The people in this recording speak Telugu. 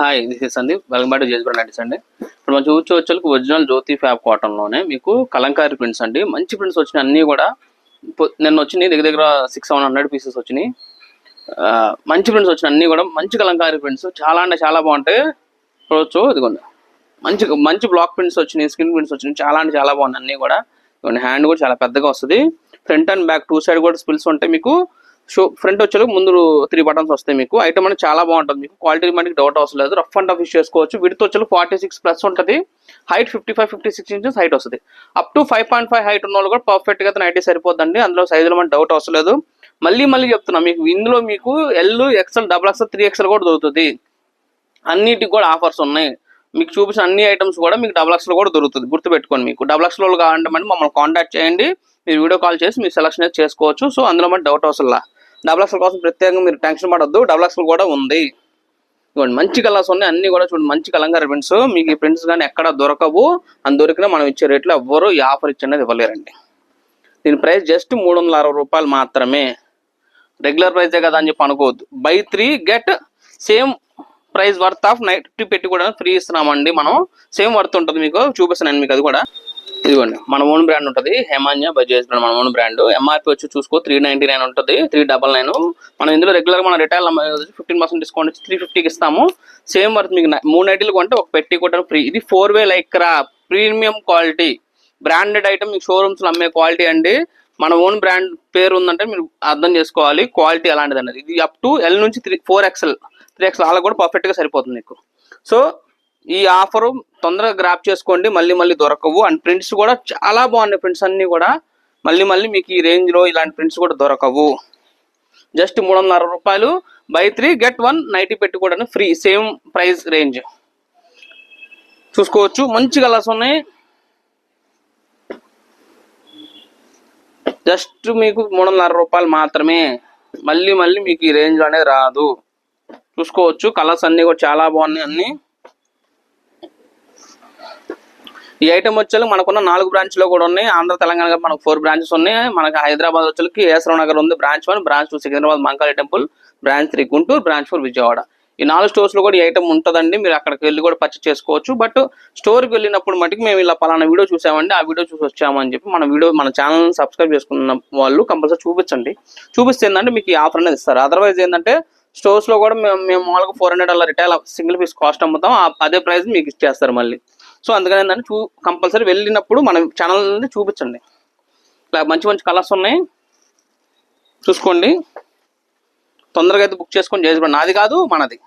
Hi, this is Sandeep. Welcome back to జేజ్ బ్రాండ్స్ అండి. ఇప్పుడు మనం చూసుకోవచ్చు ఒరిజినల్ జ్యోతి ఫ్యాబ్ కాటన్లోనే మీకు కలంకారీ ప్రింట్స్ అండి. మంచి ప్రింట్స్ వచ్చినాయి అన్నీ కూడా. నిన్న వచ్చినాయి దగ్గర 600-700 పీసెస్ వచ్చినాయి. మంచి ప్రింట్స్ వచ్చినాయి అన్నీ కూడా. మంచి కలంకారీ ప్రింట్స్ చాలా అంటే చాలా బాగుంటాయి. చూడవచ్చు, ఇదిగోండి మంచి మంచి బ్లాక్ ప్రింట్స్ వచ్చినాయి, స్క్రీన్ ప్రింట్స్ వచ్చినాయి. చాలా అంటే చాలా బాగున్నాయి అన్నీ కూడా. హ్యాండ్ కూడా చాలా పెద్దగా వస్తుంది. ఫ్రంట్ అండ్ బ్యాక్ 2 సైడ్ కూడా స్పిల్స్ ఉంటాయి మీకు. ఫ్రంట్ వచ్చే ముందు 3 బటన్స్ వస్తాయి మీకు. ఐటమ్ అనేది చాలా బాగుంటుంది మీకు. క్వాలిటీ మనకి డౌట్ అవసరం లేదు. రఫ్ అండ్ టఫ్ యూస్ చేసుకోవచ్చు. విడ్త్ వచ్చే 46+ ఉంటుంది. హైట్ 55-56 ఇంచెస్ హైట్ వస్తుంది. అప్ టు 5.5 హైట్ ఉన్న వాళ్ళు కూడా పర్ఫెక్ట్ గా నైటీ సరిపోద్దండి. అందులో సైజులో మనకి డౌట్ అవసరం లేదు. మళ్ళీ చెప్తున్నా మీకు, ఇందులో మీకు L, XL, XXL, 3XL కూడా దొరుకుతుంది. అన్నిటికి కూడా ఆఫర్స్ ఉన్నాయి. మీకు చూపించిన అన్ని ఐటమ్స్ కూడా మీకు XXL కూడా దొరుకుతుంది. గుర్తుపెట్టుకోండి. మీకు XXL కావాలంటే మమ్మల్ని కాంటాక్ట్ చేయండి. మీరు వీడియో కాల్ చేసి మీరు సెలెక్షన్ అయితే చేసుకోవచ్చు. సో అందులో మనకి డౌట్ అవసరం. XXL కోసం ప్రత్యేకంగా మీరు టెన్షన్ పడద్దు. XXL కూడా ఉంది. చూడండి మంచి కలర్స్ ఉన్నాయి అన్ని కూడా. చూడండి మంచి కలంకారీ ప్రింట్స్. మీకు ఈ ప్రింట్స్ కానీ ఎక్కడ దొరకవు. అని దొరికినా మనం ఇచ్చే రేట్లో ఎవ్వరు ఈ ఆఫర్ ఇచ్చేది ఇవ్వలేరండి. దీని ప్రైస్ జస్ట్ 360 రూపాయలు మాత్రమే. రెగ్యులర్ ప్రైజే కదా అని చెప్పి అనుకోవద్దు. By 3 get same price worth of 90 పెట్టి కూడా ఫ్రీ ఇస్తున్నామండి. మనం సేమ్ వర్త్ ఉంటుంది మీకు. చూపిస్తున్నాను మీకు అది కూడా. ఇదిగోండి మన ఓన్ బ్రాండ్ ఉంటుంది, హేమాన్య బజాజ్ బ్రాండ్. మన ఓన్ బ్రాండ్. ఎంఆర్పి వచ్చి చూసుకో 399 ఉంటుంది, 399. మనం ఇందులో రెగ్యులర్ మన రిటైల్ 15% డిస్కౌంట్ ఇచ్చి 350కి ఇస్తాము. సేమ్ వర్త్ మీకు 3 నైటీలు కొంటే ఒక పెట్టి కూడా ఫ్రీ. ఇది 4-way Lycra premium quality branded item. మీకు షోరూమ్స్ లో అమ్మే క్వాలిటీ అండి. మన ఓన్ బ్రాండ్ పేరు ఉందంటే మీరు అర్థం చేసుకోవాలి క్వాలిటీ అలాంటిది అనేది. ఇది అప్ టు L నుంచి 4XL, 3XL అలా కూడా పర్ఫెక్ట్ గా సరిపోతుంది మీకు. సో ఈ ఆఫర్ తొందరగా గ్రాప్ చేసుకోండి. మళ్ళీ దొరకవు. అండ్ ప్రింట్స్ కూడా చాలా బాగున్నాయి. ప్రింట్స్ అన్ని కూడా మళ్ళీ మీకు ఈ రేంజ్ లో ఇలాంటి ప్రింట్స్ కూడా దొరకవు. జస్ట్ 360 రూపాయలు. బై 3 గెట్ 1 నైటీ పెట్టి కూడా ఫ్రీ. సేమ్ ప్రైస్ రేంజ్ చూసుకోవచ్చు. మంచి కలర్స్ ఉన్నాయి. జస్ట్ మీకు 360 రూపాయలు మాత్రమే. మళ్ళీ మీకు ఈ రేంజ్ లో అనేది రాదు. చూసుకోవచ్చు కలర్స్ అన్ని కూడా చాలా బాగున్నాయి అన్ని. ఈ ఐటమ్ వచ్చేది మనకున్న 4 బ్రాంచ్లో కూడా ఉన్నాయి. ఆంధ్ర తెలంగాణ మనకు 4 బ్రాంచెస్ ఉన్నాయి. మనకి హైదరాబాద్ వచ్చేకి ఏసరావు నగర్ ఉంది branch 1, branch 2 Secunderabad Mankali temple, branch 3 Guntur, branch 4 Vijayawada. ఈ 4 స్టోర్స్ లో కూడా ఈ ఐటమ్ ఉంటుందండి. మీరు అక్కడికి వెళ్ళి కూడా పర్చేస్ చేసుకోవచ్చు. బట్ స్టోర్కి వెళ్ళినప్పుడు మటుకు మేము ఇలా పలానా వీడియో చూసామండి, ఆ వీడియో చూసి వచ్చామని చెప్పి మన ఛానల్ సబ్స్క్రైబ్ చేసుకున్న వాళ్ళు కంపల్సరీ చూపించండి. చూపిస్తే ఏంటంటే మీకు ఈ ఆఫర్ అనేది ఇస్తారు. అదర్వైజ్ ఏంటంటే స్టోర్స్ లో కూడా మేము మామూలుగా 400 అలా రిటైల్ సింగిల్ పీస్ కాస్ట్ అమ్ముతాం. అదే ప్రైస్ మీకు ఇచ్చేస్తారు మళ్ళీ. సో అందుకని ఏంటంటే కంపల్సరీ వెళ్ళినప్పుడు మన ఛానల్ చూపించండి. ఇలా మంచి కలర్స్ ఉన్నాయి చూసుకోండి. తొందరగా అయితే బుక్ చేసుకొని చేసి నాది కాదు మనది.